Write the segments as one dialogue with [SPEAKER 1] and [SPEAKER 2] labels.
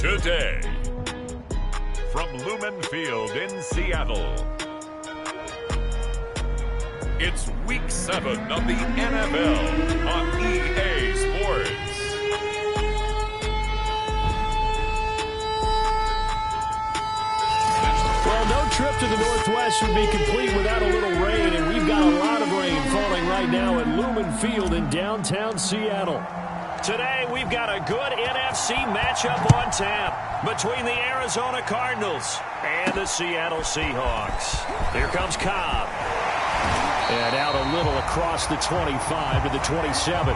[SPEAKER 1] Today, from Lumen Field in Seattle, it's Week 7 of the NFL on EA Sports.
[SPEAKER 2] Well, no trip to the Northwest would be complete without a little rain, and we've got a lot of rain falling right now at Lumen Field in downtown Seattle. Today, we've got a good NFC matchup on tap between the Arizona Cardinals and the Seattle Seahawks. Here comes Cobb. And out a little across the 25 to the 27.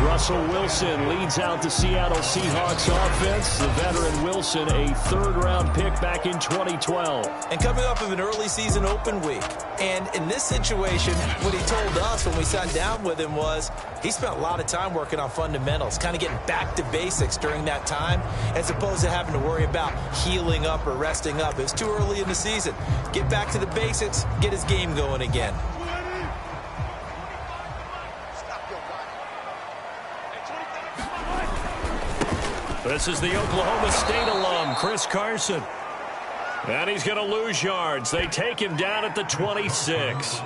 [SPEAKER 2] Russell Wilson leads out the Seattle Seahawks offense. The veteran Wilson, a third-round pick back in 2012.
[SPEAKER 3] And coming off of an early season open week. And in this situation, what he told us when we sat down with him was he spent a lot of time working on fundamentals, kind of getting back to basics during that time, as opposed to having to worry about healing up or resting up. It's too early in the season. Get back to the basics, get his game going again.
[SPEAKER 2] This is the Oklahoma State alum, Chris Carson. And he's going to lose yards. They take him down at the 26.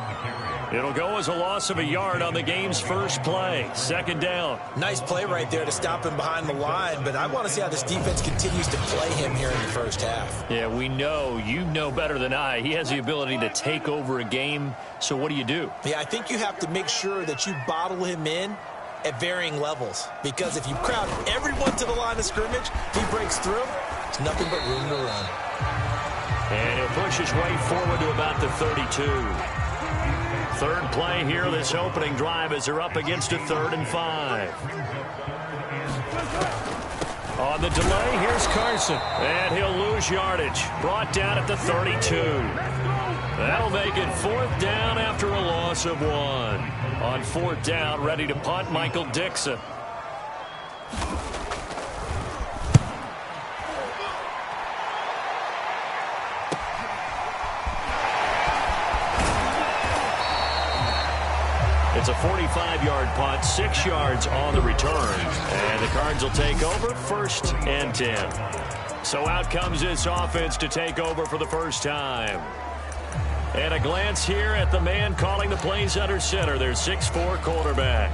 [SPEAKER 2] It'll go as a loss of a yard on the game's first play. Second down.
[SPEAKER 3] Nice play right there to stop him behind the line, but I want to see how this defense continues to play him here in the first half.
[SPEAKER 2] Yeah, we know. You know better than I. He has the ability to take over a game. So what do you do?
[SPEAKER 3] Yeah, I think you have to make sure that you bottle him in at varying levels, because if you crowd everyone to the line of scrimmage, if he breaks through, there's nothing but room to run.
[SPEAKER 2] And he'll push his way forward to about the 32. Third play here, this opening drive, as they're up against a 3rd and 5. On the delay, here's Carson, and he'll lose yardage. Brought down at the 32. That'll make it 4th down after a loss of 1. On 4th down, ready to punt, Michael Dixon. It's a 45-yard punt, 6 yards on the return. And the Cards will take over, 1st and 10. So out comes this offense to take over for the first time. And a glance here at the man calling the plays under center, their 6'4" quarterback.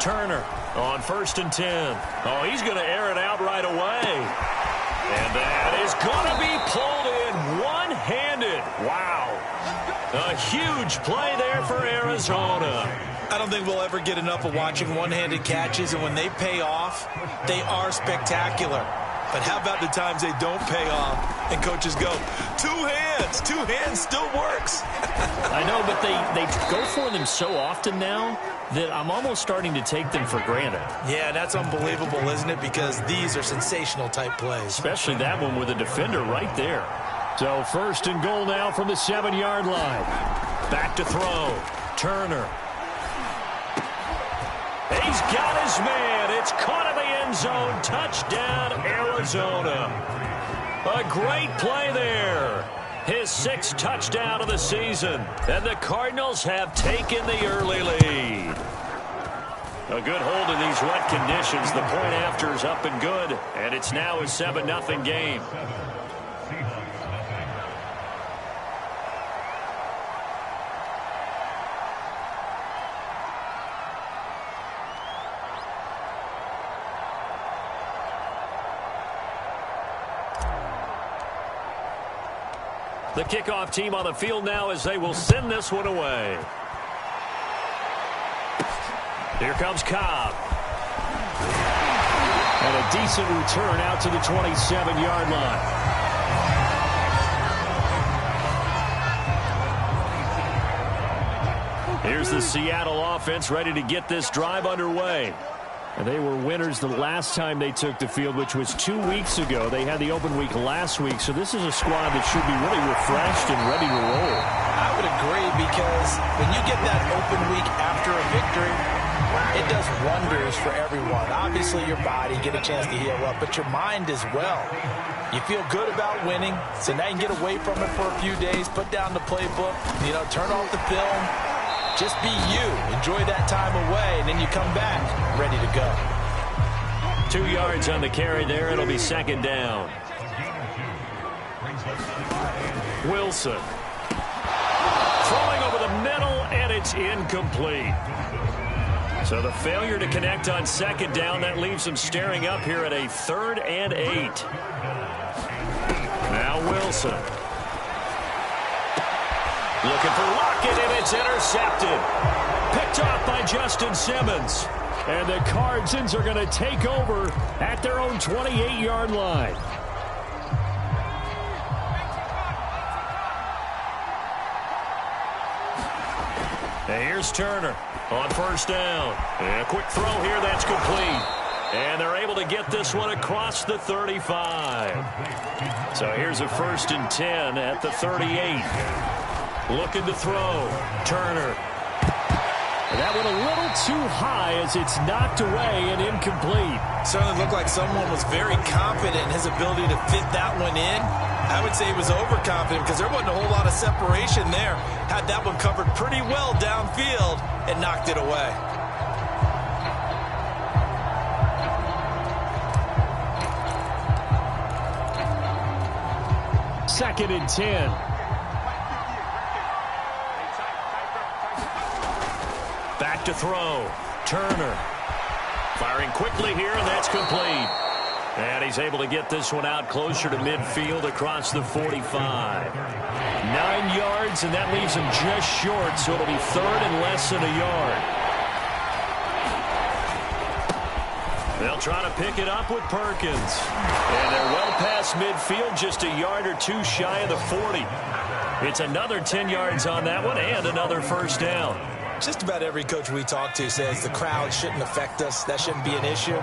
[SPEAKER 2] Turner on 1st and 10. Oh, he's going to air it out right away. And that is going to be pulled in one-handed. Wow. A huge play there for Arizona.
[SPEAKER 3] I don't think we'll ever get enough of watching one-handed catches, and when they pay off, they are spectacular. But how about the times they don't pay off and coaches go, two hands still works.
[SPEAKER 2] I know, but they go for them so often now that I'm almost starting to take them for granted.
[SPEAKER 3] Yeah, that's unbelievable, isn't it? Because these are sensational type plays.
[SPEAKER 2] Especially that one with a defender right there. So 1st and goal now from the 7-yard line. Back to throw. Turner. He's got his man. It's caught in the end zone. Touchdown, Arizona. A great play there. His 6th touchdown of the season. And the Cardinals have taken the early lead. A good hold in these wet conditions. The point after is up and good. And it's now a 7-0 game. The kickoff team on the field now as they will send this one away. Here comes Cobb. And a decent return out to the 27-yard line. Here's the Seattle offense ready to get this drive underway. And they were winners the last time they took the field, which was 2 weeks ago. They had the open week last week, so this is a squad that should be really refreshed and ready to roll.
[SPEAKER 3] I would agree, because when you get that open week after a victory, it does wonders for everyone. Obviously, your body, get a chance to heal up, but your mind as well. You feel good about winning, so now you can get away from it for a few days, put down the playbook, turn off the film, Just be you. Enjoy that time away, and then you come back ready to go.
[SPEAKER 2] 2 yards on the carry there. It'll be second down. Wilson. Throwing over the middle, and it's incomplete. So the failure to connect on second down, that leaves them staring up here at a 3rd and 8. Now Wilson. Looking for Lockett, and it's intercepted. Picked off by Justin Simmons. And the Cardinals are going to take over at their own 28-yard line. And here's Turner on first down. And a quick throw here, that's complete. And they're able to get this one across the 35. So here's a 1st and 10 at the 38. Looking to throw. Turner. And that went a little too high as it's knocked away and incomplete.
[SPEAKER 3] Certainly looked like someone was very confident in his ability to fit that one in. I would say he was overconfident because there wasn't a whole lot of separation there. Had that one covered pretty well downfield and knocked it away.
[SPEAKER 2] Second and 10. Back to throw. Turner. Firing quickly here, and that's complete. And he's able to get this one out closer to midfield across the 45. 9 yards, and that leaves him just short, so it'll be 3rd and less than a yard. They'll try to pick it up with Perkins. And they're well past midfield, just a yard or two shy of the 40. It's another 10 yards on that one and another first down.
[SPEAKER 3] Just about every coach we talk to says the crowd shouldn't affect us. That shouldn't be an issue.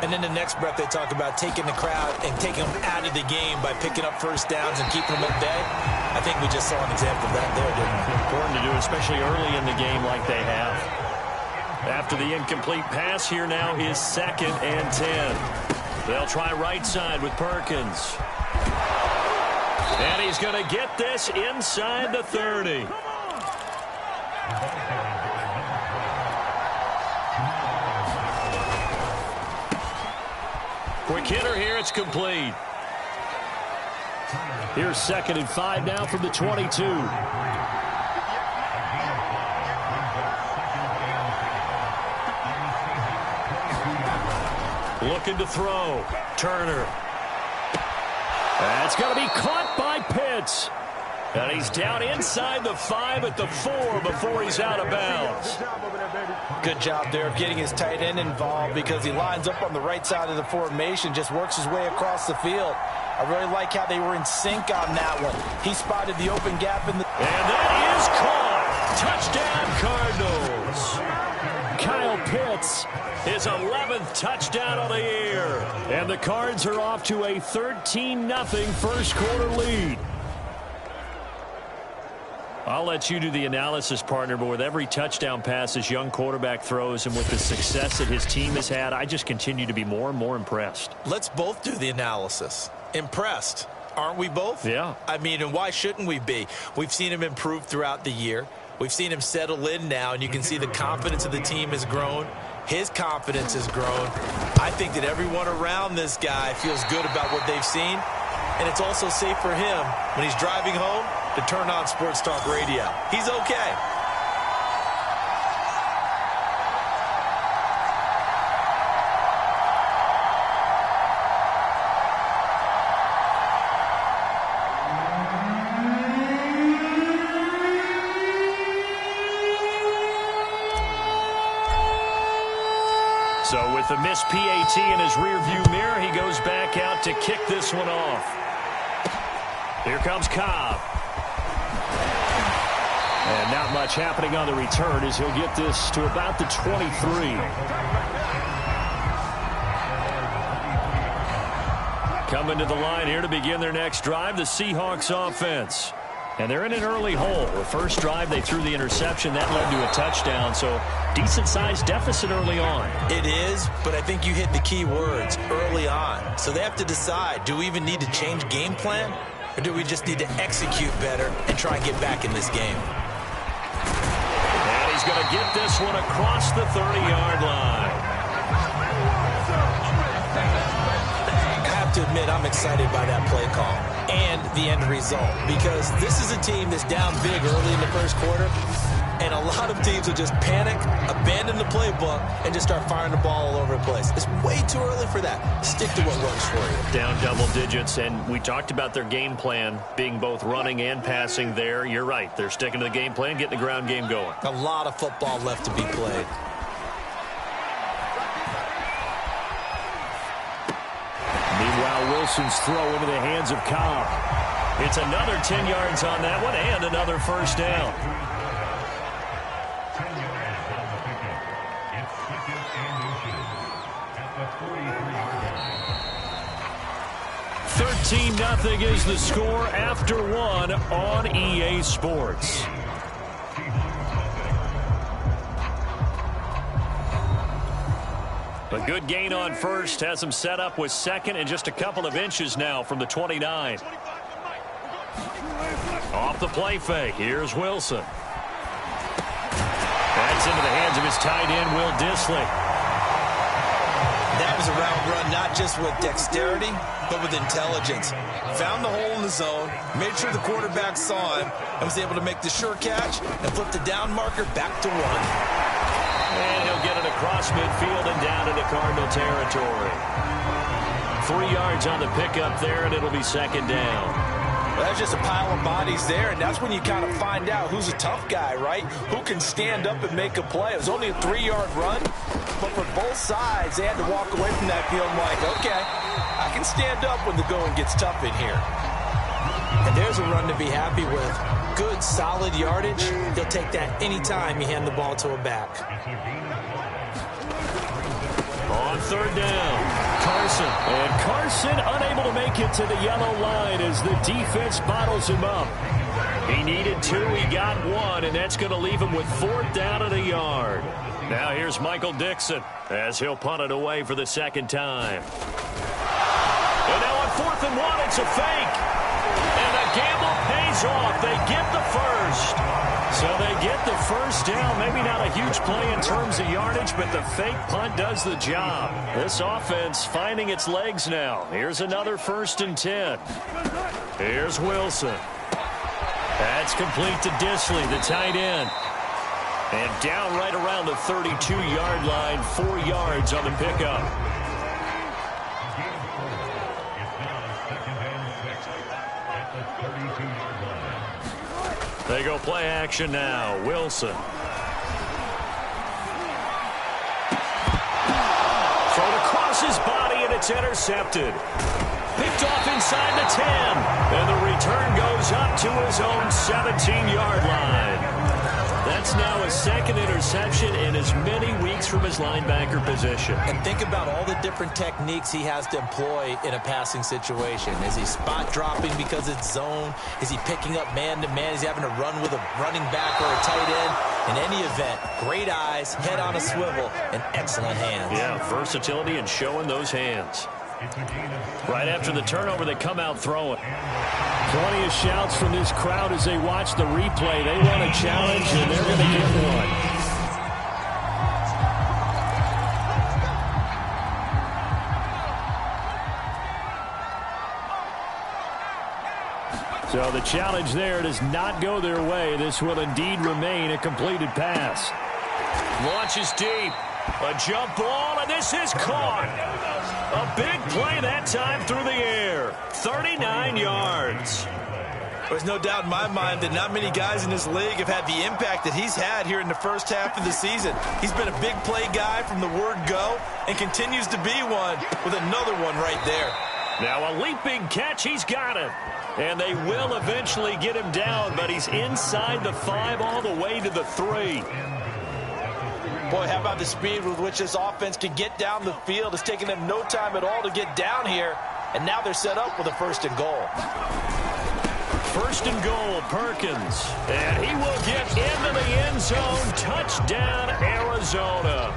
[SPEAKER 3] And then the next breath they talk about taking the crowd and taking them out of the game by picking up first downs and keeping them at bay. I think we just saw an example of that there, didn't we?
[SPEAKER 2] Important to do, especially early in the game like they have. After the incomplete pass, here now is 2nd and 10. They'll try right side with Perkins. And he's going to get this inside the 30. Quick hitter here, it's complete. Here's 2nd and 5 now from the 22. Looking to throw. Turner. That's going to be caught by Pitts. And he's down inside the 5 at the 4 before he's out of bounds.
[SPEAKER 3] Good job there of getting his tight end involved because he lines up on the right side of the formation, just works his way across the field. I really like how they were in sync on that one. He spotted the open gap in the...
[SPEAKER 2] And that is caught. Touchdown, Cardinals. Kyle Pitts, his 11th touchdown of the year. And the Cards are off to a 13-0 first quarter lead. I'll let you do the analysis, partner, but with every touchdown pass this young quarterback throws and with the success that his team has had, I just continue to be more and more impressed.
[SPEAKER 3] Let's both do the analysis. Impressed. Aren't we both?
[SPEAKER 2] Yeah.
[SPEAKER 3] I mean, and why shouldn't we be? We've seen him improve throughout the year. We've seen him settle in now, and you can see the confidence of the team has grown. His confidence has grown. I think that everyone around this guy feels good about what they've seen, and it's also safe for him when he's driving home to turn on Sports Talk Radio. He's okay.
[SPEAKER 2] So with the missed PAT in his rearview mirror, he goes back out to kick this one off. Here comes Cobb. And not much happening on the return as he'll get this to about the 23. Coming to the line here to begin their next drive, the Seahawks offense. And they're in an early hole. The first drive, they threw the interception. That led to a touchdown, so decent-sized deficit early on.
[SPEAKER 3] It is, but I think you hit the key words, early on. So they have to decide, do we even need to change game plan? Or do we just need to execute better and try and get back in this game?
[SPEAKER 2] And he's get this one across the 30-yard line.
[SPEAKER 3] I have to admit, I'm excited by that play call and the end result, because this is a team that's down big early in the first quarter, and a lot of teams will just panic, abandon the playbook, and just start firing the ball all over the place. It's way too early for that. Stick to what works for you.
[SPEAKER 2] Down double digits, and we talked about their game plan being both running and passing there. You're right. They're sticking to the game plan, getting the ground game going.
[SPEAKER 3] A lot of football left to be played.
[SPEAKER 2] Meanwhile, Wilson's throw into the hands of Cobb. It's another 10 yards on that one and another first down. 13-0 is the score after one on EA Sports. A good gain on first has him set up with second and just a couple of inches now from the 29. Off the play fake, here's Wilson. That's into the hands of his tight end, Will Dissly.
[SPEAKER 3] That was a route run, not just with dexterity, but with intelligence. Found the hole in the zone, made sure the quarterback saw him, and was able to make the sure catch and flip the down marker back to one.
[SPEAKER 2] And he'll get it across midfield and down into Cardinal territory. 3 yards on the pickup there, and it'll be second down.
[SPEAKER 3] Well, that's just a pile of bodies there, and that's when you kind of find out who's a tough guy, right? Who can stand up and make a play. It was only a 3-yard run, but for both sides, they had to walk away from that field like, okay, I can stand up when the going gets tough in here. And there's a run to be happy with. Good, solid yardage. He'll take that anytime you hand the ball to a back.
[SPEAKER 2] On third down, Carson. And Carson unable to make it to the yellow line as the defense bottles him up. He needed 2, he got 1, and that's going to leave him with 4th down and a yard. Now here's Michael Dixon as he'll punt it away for the second time. And now on 4th and 1, it's a fake. And the gamble pays off. They get the first. So they get the first down. Maybe not a huge play in terms of yardage, but the fake punt does the job. This offense finding its legs now. Here's another 1st and 10. Here's Wilson. That's complete to Dissly, the tight end. And down right around the 32-yard line, 4 yards on the pickup. They go play action now. Wilson. Thrown across his body, and it's intercepted. Picked off inside the 10. And the return goes up to his own 17-yard line. That's now his second interception in as many weeks from his linebacker position.
[SPEAKER 3] And think about all the different techniques he has to employ in a passing situation. Is he spot dropping because it's zone? Is he picking up man-to-man? Is he having to run with a running back or a tight end? In any event, great eyes, head on a swivel, and excellent hands.
[SPEAKER 2] Yeah, versatility and showing those hands. Right after the turnover, they come out throwing. Plenty of shouts from this crowd as they watch the replay. They want a challenge, and they're going to get one. So the challenge there does not go their way. This will indeed remain a completed pass. Launches deep. A jump ball, and this is caught. A big play that time through the air. 39 yards.
[SPEAKER 3] There's no doubt in my mind that not many guys in this league have had the impact that he's had here in the first half of the season. He's been a big play guy from the word go and continues to be one with another one right there.
[SPEAKER 2] Now a leaping catch, he's got it. And they will eventually get him down, but he's inside the 5 all the way to the 3.
[SPEAKER 3] Boy, how about the speed with which this offense can get down the field? It's taken them no time at all to get down here, and now they're set up with a 1st and goal.
[SPEAKER 2] 1st and goal, Perkins. And he will get into the end zone. Touchdown, Arizona.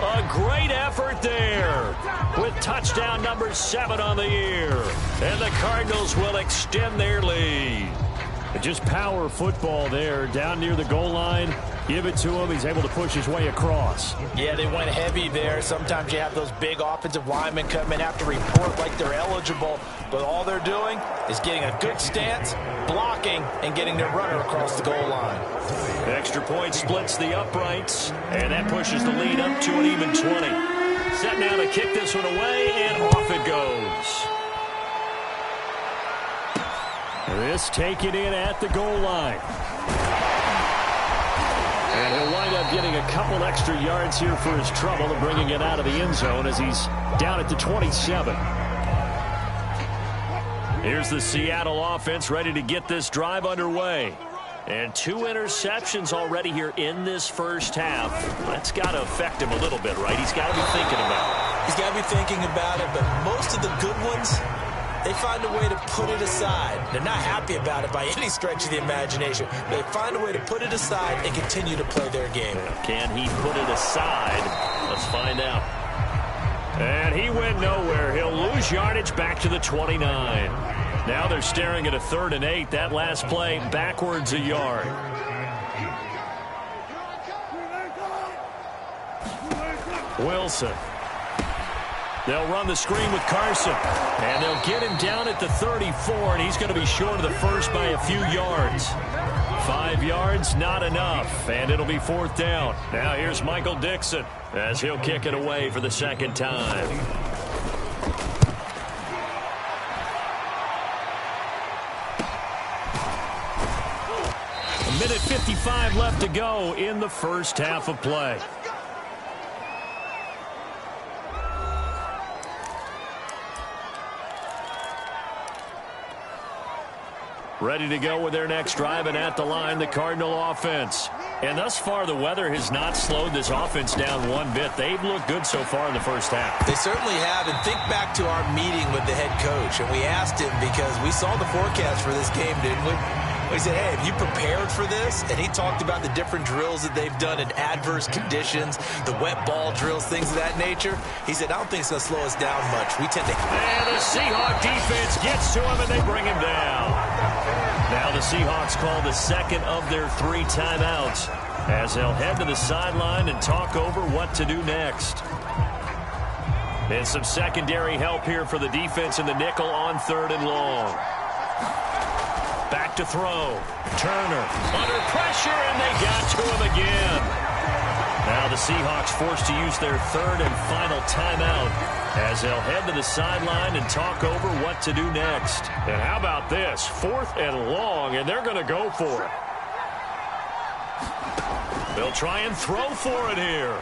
[SPEAKER 2] A great effort there with touchdown number 7 on the year. And the Cardinals will extend their lead. Just power football there down near the goal line. Give it to him. He's able to push his way across.
[SPEAKER 3] Yeah, they went heavy there. Sometimes you have those big offensive linemen come and have to report like they're eligible, but all they're doing is getting a good stance, blocking, and getting their runner across the goal line.
[SPEAKER 2] Extra point splits the uprights, and that pushes the lead up to an even 20. Set now to kick this one away, and off it goes. This taken in at the goal line. And he'll wind up getting a couple extra yards here for his trouble and bringing it out of the end zone as he's down at the 27. Here's the Seattle offense ready to get this drive underway. And 2 interceptions already here in this first half. That's got to affect him a little bit, right? He's got to be thinking about it.
[SPEAKER 3] He's got to be thinking about it, but most of the good ones, they find a way to put it aside. They're not happy about it by any stretch of the imagination. They find a way to put it aside and continue to play their game.
[SPEAKER 2] Can he put it aside? Let's find out. And he went nowhere. He'll lose yardage back to the 29. Now they're staring at a 3rd and 8. That last play backwards a yard. Wilson. They'll run the screen with Carson. And they'll get him down at the 34, and he's going to be short of the first by a few yards. 5 yards, not enough, and it'll be 4th down. Now here's Michael Dixon as he'll kick it away for the second time. A minute 55 left to go in the first half of play. Ready to go with their next drive, and at the line, the Cardinal offense. And thus far, the weather has not slowed this offense down one bit. They've looked good so far in the first half.
[SPEAKER 3] They certainly have, and think back to our meeting with the head coach, and we asked him because we saw the forecast for this game, didn't we? We said, hey, have you prepared for this? And he talked about the different drills that they've done in adverse conditions, the wet ball drills, things of that nature. He said, I don't think it's going to slow us down much. We tend to...
[SPEAKER 2] And the Seahawk defense gets to him, and they bring him down. Now the Seahawks call the second of their 3 timeouts as they'll head to the sideline and talk over what to do next. And some secondary help here for the defense in the nickel on 3rd and long. Back to throw. Turner under pressure, and they got to him again. Now the Seahawks forced to use their 3rd and final timeout as they'll head to the sideline and talk over what to do next. And how about this? 4th and long, and they're going to go for it. They'll try and throw for it here.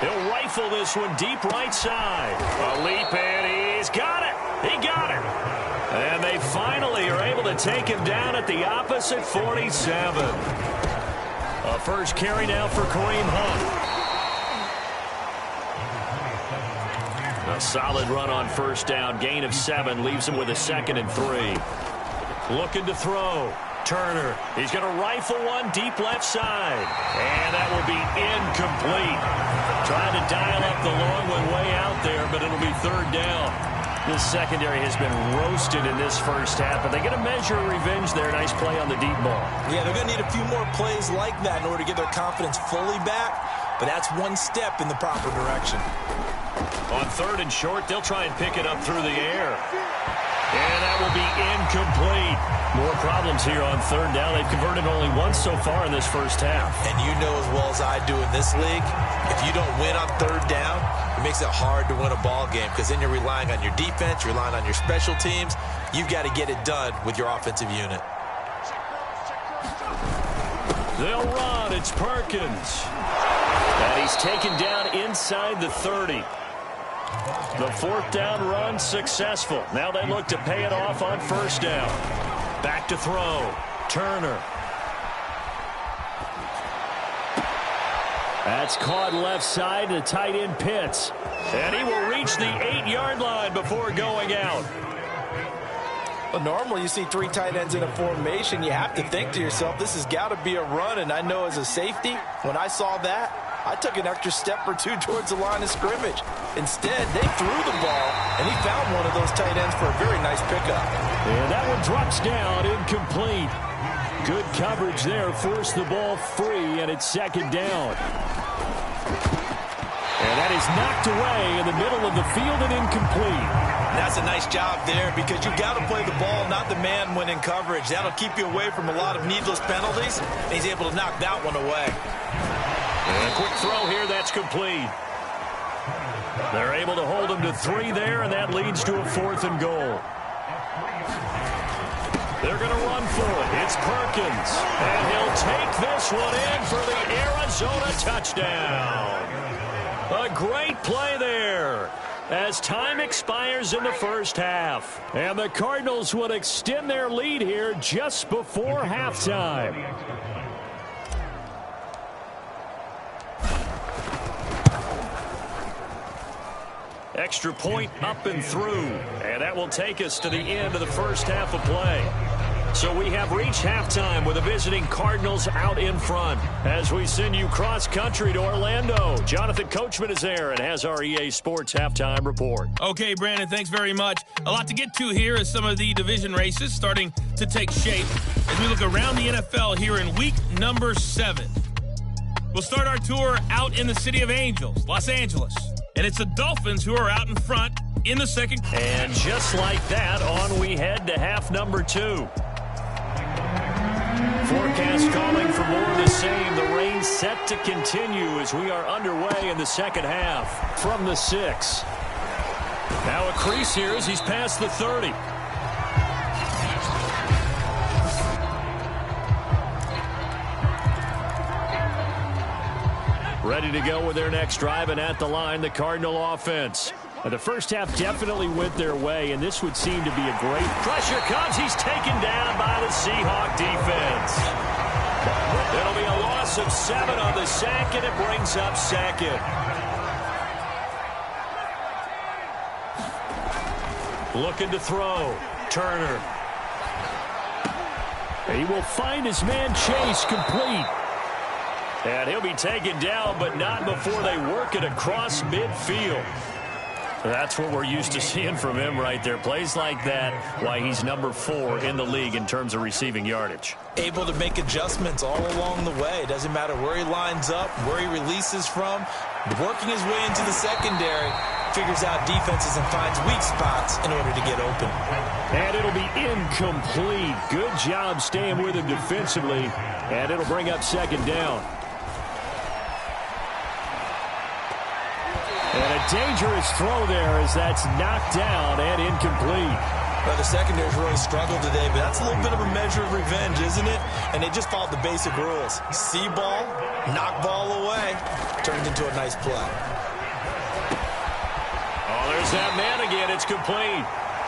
[SPEAKER 2] He'll rifle this one deep right side. A leap, and he's got it. He got it. And they finally are able to take him down at the opposite 47. A first carry now for Kareem Hunt. A solid run on first down. Gain of 7 leaves him with a 2nd and 3. Looking to throw. Turner. He's going to rifle one deep left side. And that will be incomplete. Trying to dial up the long one way out there, but it'll be 3rd down. This secondary has been roasted in this first half, but they get a measure of revenge there. Nice play on the deep ball. Yeah, they're going to need a few more plays like that in order to get their confidence fully back, but that's one step in the proper direction. On 3rd and short, they'll try and pick it up through the air. And that will be incomplete. More problems here on 3rd down. They've converted only once so far in this first half. And you know as well as I do in this league, if you don't win on 3rd down, it makes it hard to win a ball game because then you're relying on your defense, you're relying on your special teams. You've got to get it done with your offensive unit. They'll run. It's Perkins. And he's taken down inside the 30. The 4th down run successful. Now they look to pay it off on first down. Back to throw. Turner. That's caught left side to tight end Pitts. And he will reach the 8-yard line before going out. Well, normally you see 3 tight ends in a formation. You have to think to yourself, this has got to be a run. And I know as a safety, when I saw that, I took an extra step or 2 towards the line of scrimmage. Instead, they threw the ball, and he found one of those tight ends for a very nice pickup. And that one drops down, incomplete. Good coverage there, forced the ball free and it's second down. And that is knocked away in the middle of the field and incomplete.
[SPEAKER 3] That's a nice job there because you've got to play the ball, not the man when in coverage. That'll keep you away from a lot of needless penalties. And he's able to knock that one away.
[SPEAKER 2] And a quick throw here, that's complete. They're able to hold him to 3 there, and that leads to a 4th and goal. They're going to run for it. It's Perkins. And he'll take this one in for the Arizona touchdown. A great play there as time expires in the first half. And the Cardinals would extend their lead here just before halftime. Extra point up and through. And that will take us to the end of the first half of play. So we have reached halftime with the visiting Cardinals out in front. As we send you cross-country to Orlando, Jonathan Coachman is there and has our EA Sports halftime report.
[SPEAKER 4] Okay, Brandon, thanks very much. A lot to get to here as some of the division races starting to take shape as we look around the NFL here in week number 7. We'll start our tour out in the City of Angels, Los Angeles. And it's the Dolphins who are out in front in the second.
[SPEAKER 2] And just like that, on we head to half number 2. Forecast calling for more of the same. The rain set to continue as we are underway in the second half from the 6. Now a crease here as he's past the 30. Ready to go with their next drive, and at the line, the Cardinal offense. Now, the first half definitely went their way, and this would seem to be a great pressure comes. He's taken down by the Seahawk defense. It'll be a loss of 7 on the sack, and it brings up second. Looking to throw. Turner. He will find his man Chase complete. And he'll be taken down, but not before they work it across midfield. That's what we're used to seeing from him right there. Plays like that, why he's number 4 in the league in terms of receiving yardage.
[SPEAKER 3] Able to make adjustments all along the way. Doesn't matter where he lines up, where he releases from. Working his way into the secondary, figures out defenses and finds weak spots in order to get open.
[SPEAKER 2] And it'll be incomplete. Good job staying with him defensively. And it'll bring up second down. And a dangerous throw there as that's knocked down and incomplete.
[SPEAKER 3] Well, the secondary's really struggled today, but that's a little bit of a measure of revenge, isn't it? And they just followed the basic rules. See ball, knock ball away, turned into a nice play.
[SPEAKER 2] Oh, there's that man again. It's complete.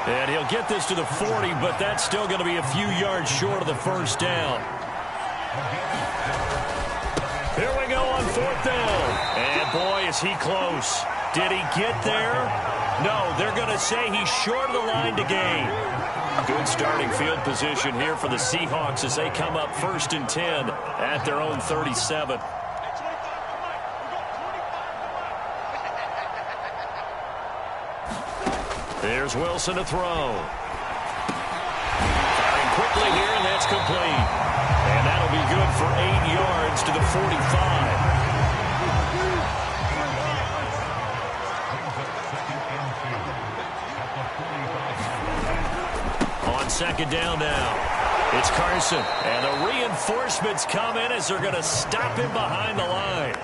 [SPEAKER 2] And he'll get this to the 40, but that's still going to be a few yards short of the first down. Here we go on 4th down. And boy, is he close. Did he get there? No, they're going to say he's short of the line to gain. Good starting field position here for the Seahawks as they come up 1st and 10 at their own 37. There's Wilson to throw. Firing quickly here, and that's complete. And that'll be good for 8 yards to the 45. On second down now, it's Carson. And the reinforcements come in as they're going to stop him behind the line.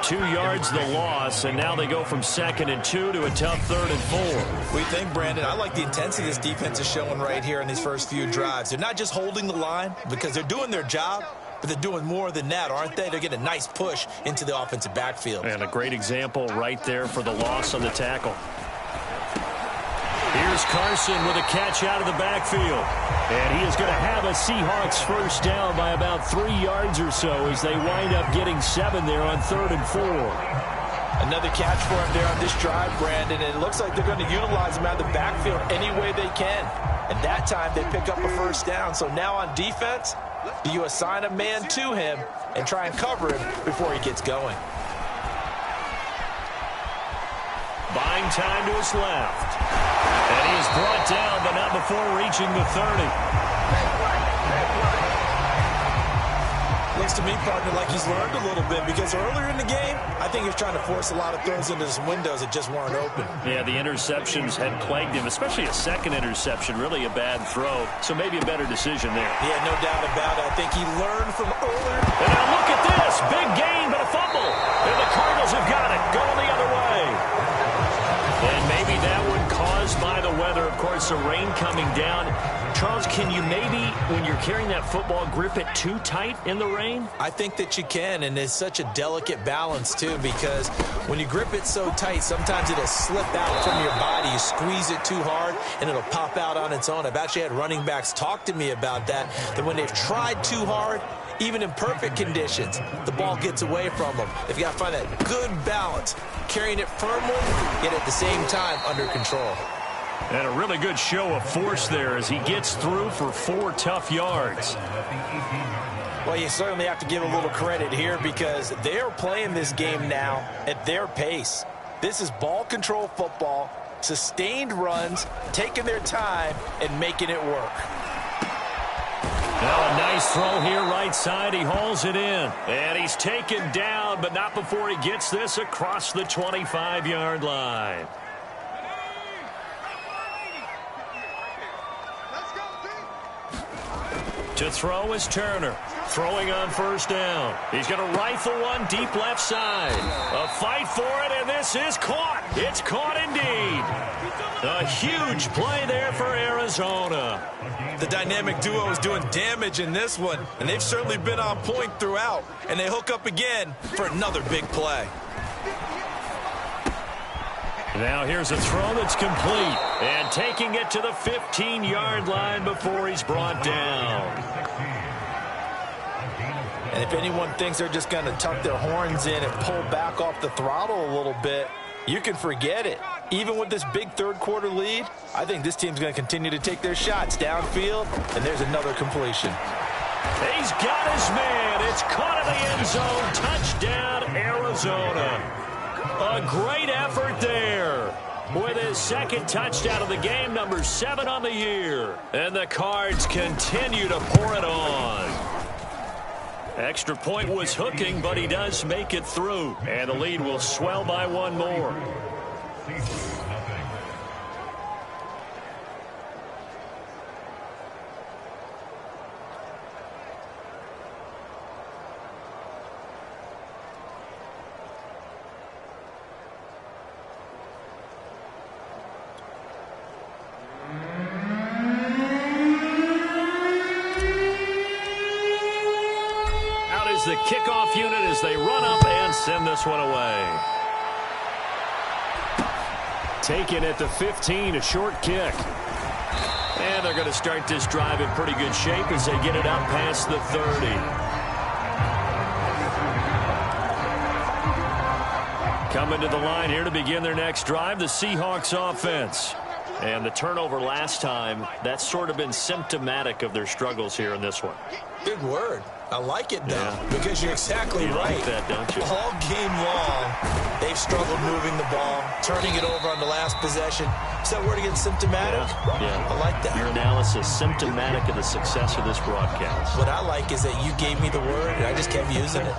[SPEAKER 2] 2 yards the loss, and now they go from 2nd and 2 to a tough 3rd and 4.
[SPEAKER 3] We think, Brandon, I like the intensity this defense is showing right here in these first few drives. They're not just holding the line because they're doing their job, but they're doing more than that, aren't they? They're getting a nice push into the offensive backfield.
[SPEAKER 2] And a great example right there for the loss on the tackle. Here's Carson with a catch out of the backfield. And he is going to have a Seahawks first down by about 3 yards or so as they wind up getting 7 there on 3rd and 4.
[SPEAKER 3] Another catch for him there on this drive, Brandon, and it looks like they're going to utilize him out of the backfield any way they can. And that time they pick up a first down. So now on defense, do you assign a man to him and try and cover him before he gets going?
[SPEAKER 2] Buying time to his left. And he is brought down, but not before reaching the 30.
[SPEAKER 3] Looks to me, partner, like he's learned a little bit because earlier in the game, I think he was trying to force a lot of throws into some windows that just weren't open.
[SPEAKER 2] Yeah, the interceptions had plagued him, especially a second interception, really a bad throw. So maybe a better decision there.
[SPEAKER 3] Yeah, no doubt about it. I think he learned from earlier.
[SPEAKER 2] And now look at this. Big gain, but a fumble. And the Cardinals have got it. Going the other way. And maybe that one caused by the weather. Of course, the rain coming down. Charles, can you maybe, when you're carrying that football, grip it too tight in the rain?
[SPEAKER 3] I think that you can, and it's such a delicate balance, too, because when you grip it so tight, sometimes it'll slip out from your body. You squeeze it too hard, and it'll pop out on its own. I've actually had running backs talk to me about that when they've tried too hard, even in perfect conditions, the ball gets away from them. They've got to find that good balance, carrying it firmly, yet at the same time under control.
[SPEAKER 2] And a really good show of force there as he gets through for 4 tough yards.
[SPEAKER 3] Well, you certainly have to give a little credit here because they are playing this game now at their pace. This is ball control football, sustained runs, taking their time, and making it work.
[SPEAKER 2] Now a nice throw here right side. He hauls it in. And he's taken down, but not before he gets this across the 25-yard line. To throw is Turner. Throwing on first down. He's going to rifle one deep left side. A fight for it, and this is caught. It's caught indeed. A huge play there for Arizona.
[SPEAKER 3] The dynamic duo is doing damage in this one, and they've certainly been on point throughout. And they hook up again for another big play.
[SPEAKER 2] Now here's a throw that's complete. And taking it to the 15-yard line before he's brought down.
[SPEAKER 3] And if anyone thinks they're just going to tuck their horns in and pull back off the throttle a little bit, you can forget it. Even with this big third-quarter lead, I think this team's going to continue to take their shots downfield, and there's another completion.
[SPEAKER 2] He's got his man. It's caught in the end zone. Touchdown, Arizona. A great effort there with his second touchdown of the game, number 7 on the year. And the Cards continue to pour it on. Extra point was hooking, but he does make it through. And the lead will swell by 1 more. The kickoff unit as they run up and send this one away. Taken at the 15, a short kick. And they're going to start this drive in pretty good shape as they get it up past the 30. Coming to the line here to begin their next drive, the Seahawks offense. And the turnover last time, that's sort of been symptomatic of their struggles here in this one.
[SPEAKER 3] Good word. I like it, though, because you're exactly right.
[SPEAKER 2] Like that, don't you?
[SPEAKER 3] All game long, they've struggled moving the ball, turning it over on the last possession. Is that word again, symptomatic?
[SPEAKER 2] Yeah.
[SPEAKER 3] I like that.
[SPEAKER 2] Your analysis, symptomatic of the success of this broadcast.
[SPEAKER 3] What I like is that you gave me the word, and I just kept using it.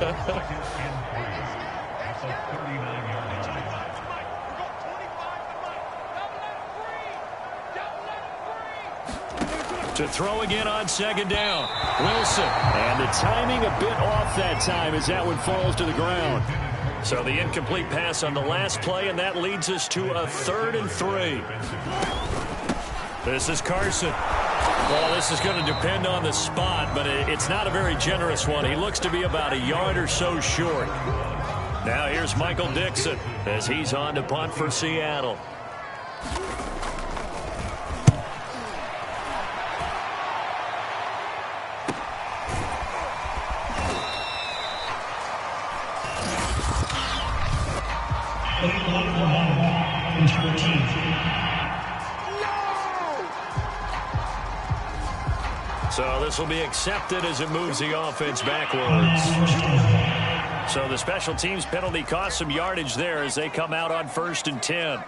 [SPEAKER 2] To throw again on second down. Wilson. And the timing a bit off that time as that one falls to the ground. So the incomplete pass on the last play, and that leads us to a 3rd and 3. This is Carson. Well, this is going to depend on the spot, but it's not a very generous one. He looks to be about a yard or so short. Now here's Michael Dixon as he's on to punt for Seattle. So this will be accepted as it moves the offense backwards. So the special teams penalty cost some yardage there as they come out on 1st and 10.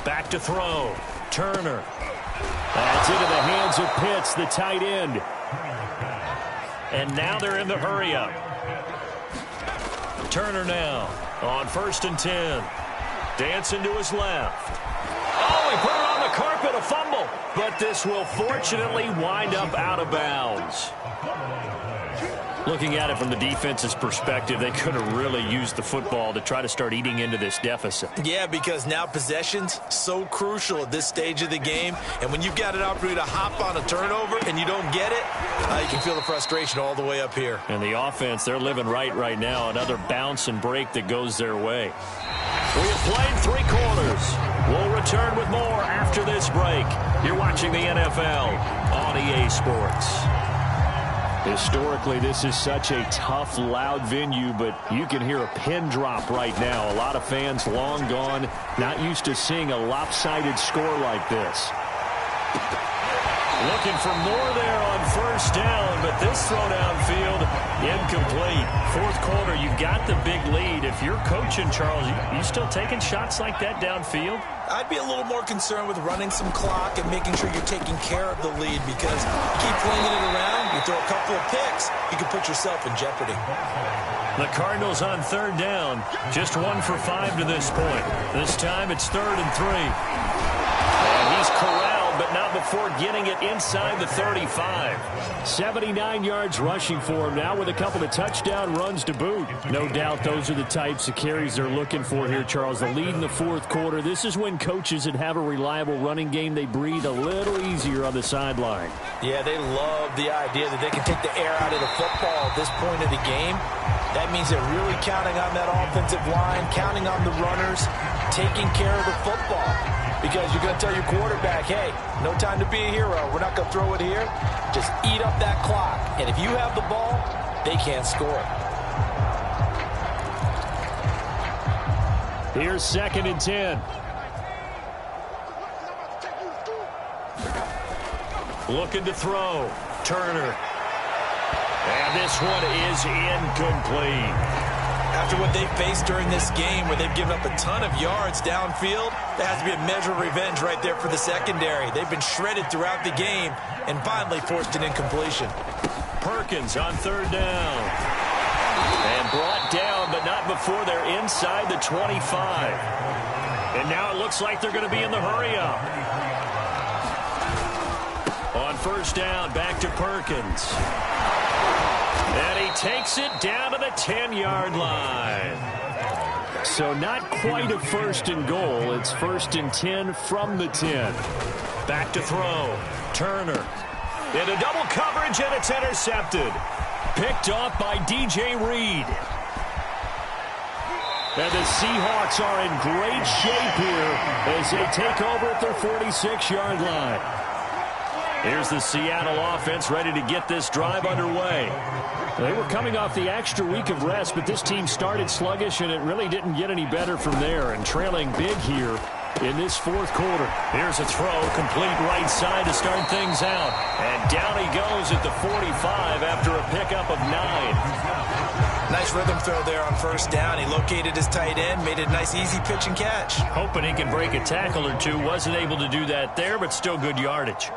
[SPEAKER 2] Back to throw. Turner. That's into the hands of Pitts, the tight end. And now they're in the hurry-up. Turner now on 1st and 10. Dancing to his left. Oh, he put it on the carpet, a fumble. But this will fortunately wind up out of bounds. Looking at it from the defense's perspective, they could have really used the football to try to start eating into this deficit.
[SPEAKER 3] Yeah, because now possession's so crucial at this stage of the game. And when you've got an opportunity to hop on a turnover and you don't get it, you can feel the frustration all the way up here.
[SPEAKER 2] And the offense, they're living right now. Another bounce and break that goes their way. We have played 3 quarters. We'll return with more after this break. You're watching the NFL on EA Sports. Historically, this is such a tough, loud venue, but you can hear a pin drop right now. A lot of fans long gone, not used to seeing a lopsided score like this. Looking for more there on 1st down, but this throw downfield, incomplete. 4th quarter, you've got the big lead. If you're coaching, Charles, you still taking shots like that downfield?
[SPEAKER 3] I'd be a little more concerned with running some clock and making sure you're taking care of the lead, because you keep flinging it around, you throw a couple of picks, you can put yourself in jeopardy.
[SPEAKER 2] The Cardinals on 3rd down, just 1 for 5 to this point. This time it's 3rd and 3. And he's corralled, but not before getting it inside the 35. 79 yards rushing for him now with a couple of touchdown runs to boot. No doubt those are the types of carries they're looking for here, Charles. The lead in the 4th quarter. This is when coaches that have a reliable running game, they breathe a little easier on the sideline.
[SPEAKER 3] Yeah, they love the idea that they can take the air out of the football at this point of the game. That means they're really counting on that offensive line, counting on the runners, taking care of the football. Because you're going to tell your quarterback, hey, no time to be a hero. We're not going to throw it here. Just eat up that clock. And if you have the ball, they can't score.
[SPEAKER 2] Here's 2nd and 10. Looking to throw. Turner. And this one is incomplete.
[SPEAKER 3] After what they faced during this game, where they've given up a ton of yards downfield, there has to be a measure of revenge right there for the secondary. They've been shredded throughout the game and finally forced an incompletion.
[SPEAKER 2] Perkins on 3rd down. And brought down, but not before they're inside the 25. And now it looks like they're going to be in the hurry-up. On 1st down, back to Perkins. And he takes it down to the 10-yard line. So not quite a 1st and goal. It's 1st and 10 from the 10. Back to throw. Turner. Into double coverage, and it's intercepted. Picked off by DJ Reed. And the Seahawks are in great shape here as they take over at their 46-yard line. Here's the Seattle offense ready to get this drive underway. They were coming off the extra week of rest, but this team started sluggish, and it really didn't get any better from there, and trailing big here in this 4th quarter. Here's a throw, complete right side to start things out. And down he goes at the 45 after a pickup of 9.
[SPEAKER 3] Nice rhythm throw there on 1st down. He located his tight end, made it a nice easy pitch and catch.
[SPEAKER 2] Hoping he can break a tackle or two. Wasn't able to do that there, but still good yardage.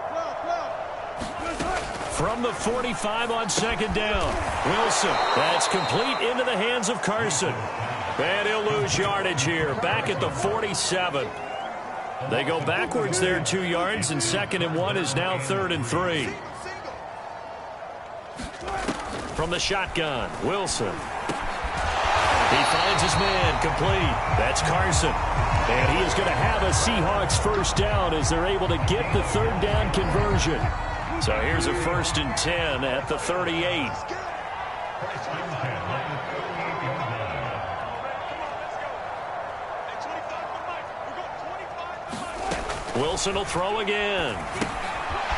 [SPEAKER 2] From the 45 on 2nd down. Wilson. That's complete into the hands of Carson. And he'll lose yardage here. Back at the 47. They go backwards there 2 yards, and 2nd and 1 is now 3rd and 3. From the shotgun, Wilson. He finds his man, complete. That's Carson. And he is going to have a Seahawks 1st down as they're able to get the 3rd down conversion. So here's a 1st and 10 at the 38. Wilson will throw again.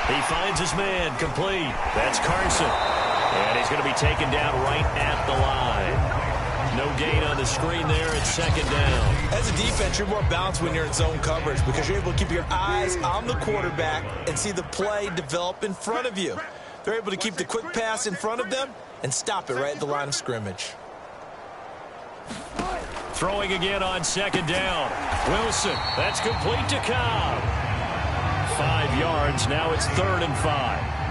[SPEAKER 2] He finds his man, complete. That's Carson. And he's going to be taken down right at the line. No gain on the screen there. It's 2nd down.
[SPEAKER 3] As a defense, you're more balanced when you're in zone coverage because you're able to keep your eyes on the quarterback and see the play develop in front of you. They're able to keep the quick pass in front of them and stop it right at the line of scrimmage.
[SPEAKER 2] Throwing again on 2nd down. Wilson, that's complete to Cobb. 5 yards. Now it's 3rd and 5.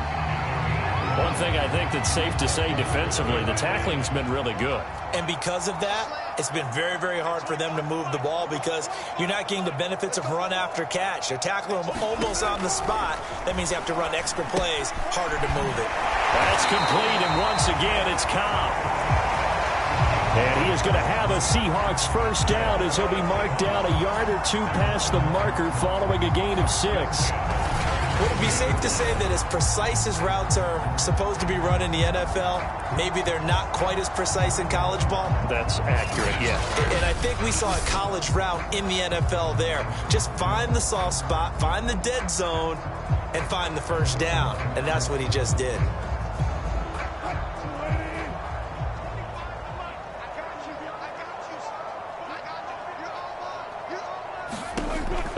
[SPEAKER 2] One thing I think that's safe to say defensively, the tackling's been really good.
[SPEAKER 3] And because of that, it's been very, very hard for them to move the ball because you're not getting the benefits of run after catch. They're tackling them almost on the spot. That means you have to run extra plays, harder to move it.
[SPEAKER 2] That's complete, and once again, it's Cobb. And he is going to have a Seahawks first down as he'll be marked down a yard or two past the marker following a gain of 6.
[SPEAKER 3] Would it be safe to say that as precise as routes are supposed to be run in the NFL, maybe they're not quite as precise in college ball?
[SPEAKER 2] That's accurate, yeah.
[SPEAKER 3] And I think we saw a college route in the NFL there. Just find the soft spot, find the dead zone, and find the first down. And that's what he just did.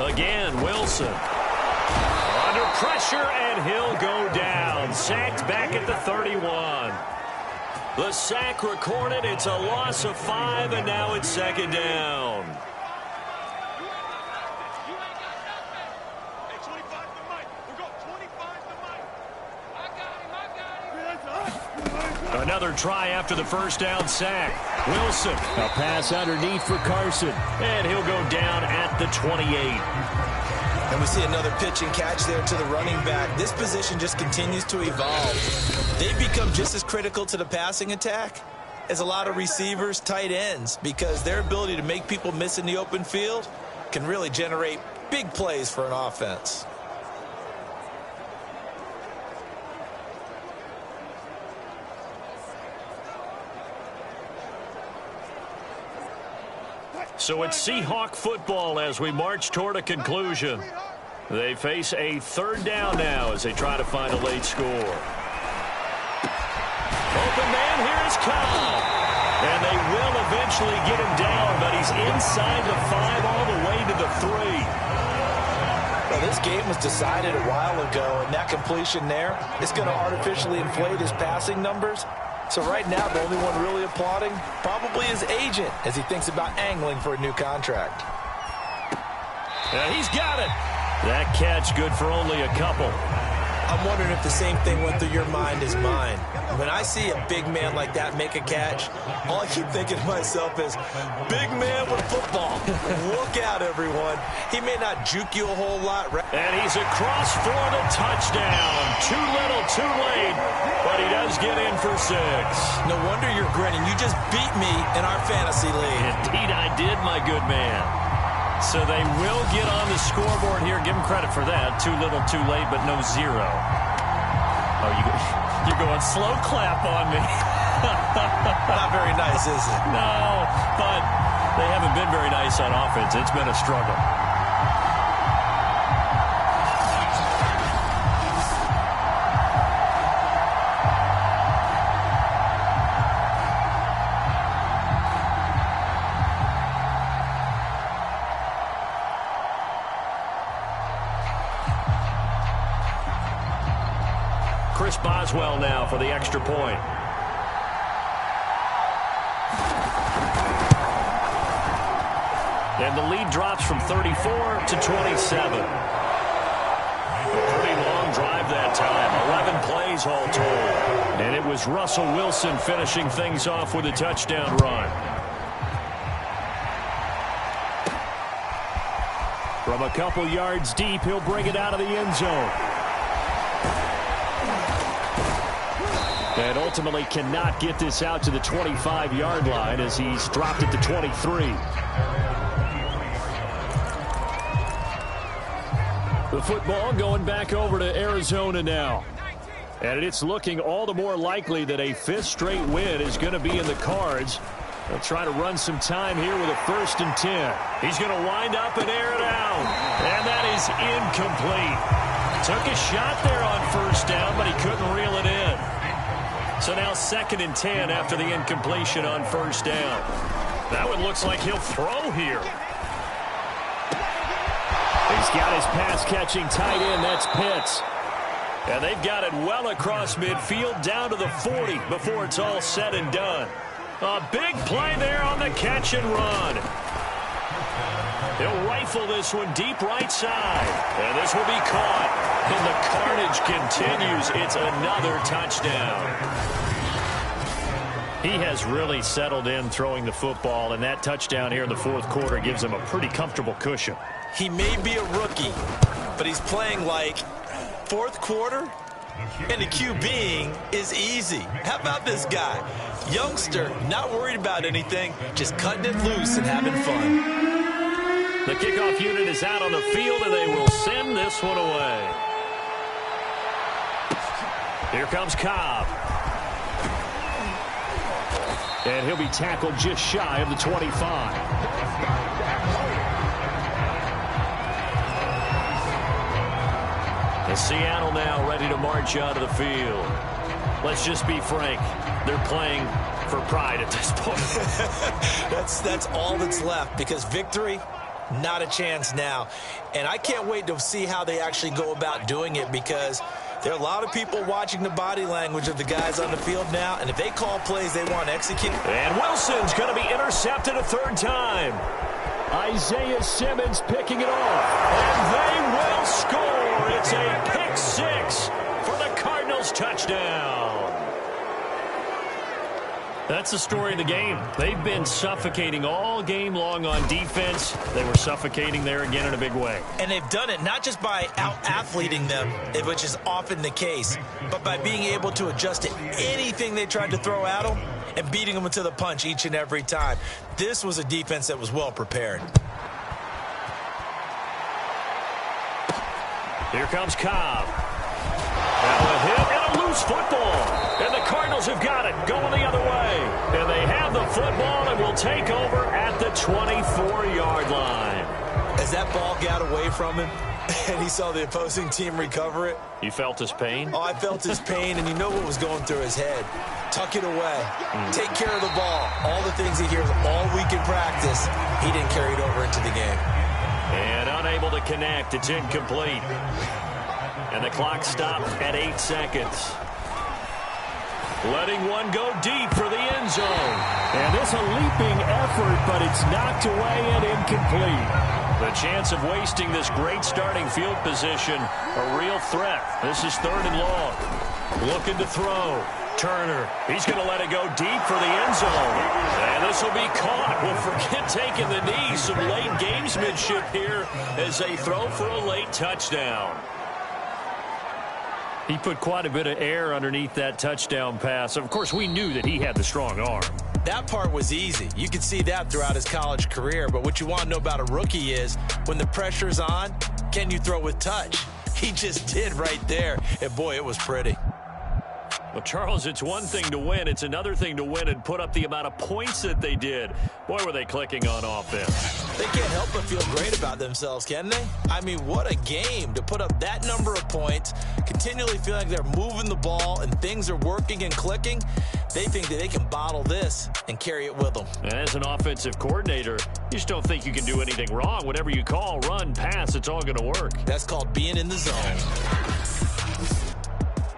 [SPEAKER 2] Again, Wilson. Under pressure, and he'll go down. Sacked back at the 31. The sack recorded. It's a loss of 5, and now it's 2nd down. Another try after the first down sack. Wilson, a pass underneath for Carson, and he'll go down at the 28.
[SPEAKER 3] And we see another pitch and catch there to the running back. This position just continues to evolve. They've become just as critical to the passing attack as a lot of receivers, tight ends, because their ability to make people miss in the open field can really generate big plays for an offense.
[SPEAKER 2] So it's Seahawk football as we march toward a conclusion. They face a 3rd down now as they try to find a late score. Open man, here is Cobb. And they will eventually get him down, but he's inside the 5 all the way to the 3.
[SPEAKER 3] Well, this game was decided a while ago, and that completion there is going to artificially inflate his passing numbers. So right now, the only one really applauding probably his agent as he thinks about angling for a new contract.
[SPEAKER 2] Yeah, he's got it. That catch good for only a couple.
[SPEAKER 3] I'm wondering if the same thing went through your mind as mine. When I see a big man like that make a catch, all I keep thinking to myself is, big man with football. Look out, everyone. He may not juke you a whole lot.
[SPEAKER 2] And he's across for the touchdown. Too little, too late, but he does get in for 6.
[SPEAKER 3] No wonder you're grinning. You just beat me in our fantasy league.
[SPEAKER 2] Indeed I did, my good man. So they will get on the scoreboard here. Give them credit for that. Too little, too late, but no 0. Oh, you're going slow clap on me.
[SPEAKER 3] Not very nice, is it?
[SPEAKER 2] No, but they haven't been very nice on offense. It's been a struggle. Chris Boswell now for the extra point. And the lead drops from 34 to 27. A pretty long drive that time. 11 plays all told. And it was Russell Wilson finishing things off with a touchdown run. From a couple yards deep, he'll bring it out of the end zone. And ultimately cannot get this out to the 25-yard line as he's dropped it to 23. The football going back over to Arizona now. And it's looking all the more likely that a 5th straight win is going to be in the cards. They'll try to run some time here with a 1st and 10. He's going to wind up and air it out. And that is incomplete. Took a shot there on 1st down, but he couldn't reel it in. So now 2nd and 10 after the incompletion on 1st down. That one looks like he'll throw here. He's got his pass-catching tight end. That's Pitts. And they've got it well across midfield down to the 40 before it's all said and done. A big play there on the catch and run. He'll rifle this one deep right side. And this will be caught. And the carnage continues. It's another touchdown. He has really settled in throwing the football, and that touchdown here in the fourth quarter gives him a pretty comfortable cushion.
[SPEAKER 3] He may be a rookie, but he's playing like fourth quarter, and the QBing is easy. How about this guy? Youngster, not worried about anything, just cutting it loose and having fun.
[SPEAKER 2] The kickoff unit is out on the field, and they will send this one away. Here comes Cobb. And he'll be tackled just shy of the 25. And Seattle now ready to march out of the field. Let's just be frank. They're playing for pride at this point.
[SPEAKER 3] That's all that's left, because victory, not a chance now. And I can't wait to see how they actually go about doing it, because there are a lot of people watching the body language of the guys on the field now, and if they call plays they want to execute.
[SPEAKER 2] And Wilson's going to be intercepted a third time. Isaiah Simmons picking it off, and they will score. It's a pick six for the Cardinals touchdown. That's the story of the game. They've been suffocating all game long on defense. They were suffocating there again in a big way.
[SPEAKER 3] And they've done it not just by out-athleting them, which is often the case, but by being able to adjust to anything they tried to throw at them and beating them to the punch each and every time. This was a defense that was well prepared.
[SPEAKER 2] Here comes Cobb. Now a hit and a loose football. And the Cardinals have got it, going the other way. And they have the football and will take over at the 24-yard line.
[SPEAKER 3] As that ball got away from him and he saw the opposing team recover it.
[SPEAKER 2] You felt his pain?
[SPEAKER 3] Oh, I felt his pain, and you know what was going through his head. Tuck it away. Take care of the ball. All the things he hears all week in practice, he didn't carry it over into the game.
[SPEAKER 2] And unable to connect. It's incomplete. And the clock stopped at 8 seconds. Letting one go deep for the end zone. And this a leaping effort, but it's knocked away and incomplete. The chance of wasting this great starting field position, a real threat. This is third and long. Looking to throw. Turner, he's going to let it go deep for the end zone. And this will be caught. Well, forget taking the knee. Some late gamesmanship here as they throw for a late touchdown. He put quite a bit of air underneath that touchdown pass. Of course, we knew that he had the strong arm.
[SPEAKER 3] That part was easy. You could see that throughout his college career. But what you want to know about a rookie is when the pressure's on, can you throw with touch? He just did right there. And, boy, it was pretty.
[SPEAKER 2] Well, Charles, it's one thing to win. It's another thing to win and put up the amount of points that they did. Boy, were they clicking on offense.
[SPEAKER 3] They can't help but feel great about themselves, can they? I mean, what a game to put up that number of points, continually feel like they're moving the ball and things are working and clicking. They think that they can bottle this and carry it with them.
[SPEAKER 2] And as an offensive coordinator, you just don't think you can do anything wrong. Whatever you call, run, pass, it's all going to work.
[SPEAKER 3] That's called being in the zone.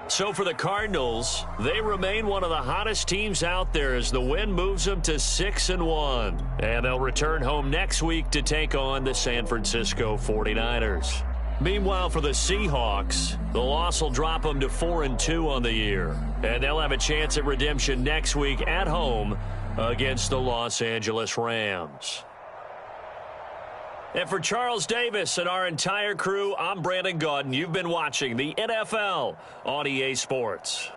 [SPEAKER 2] So for the Cardinals, they remain one of the hottest teams out there as the win moves them to 6-1. And they'll return home next week to take on the San Francisco 49ers. Meanwhile, for the Seahawks, the loss will drop them to 4-2 on the year. And they'll have a chance at redemption next week at home against the Los Angeles Rams. And for Charles Davis and our entire crew, I'm Brandon Gaudin. You've been watching the NFL on EA Sports.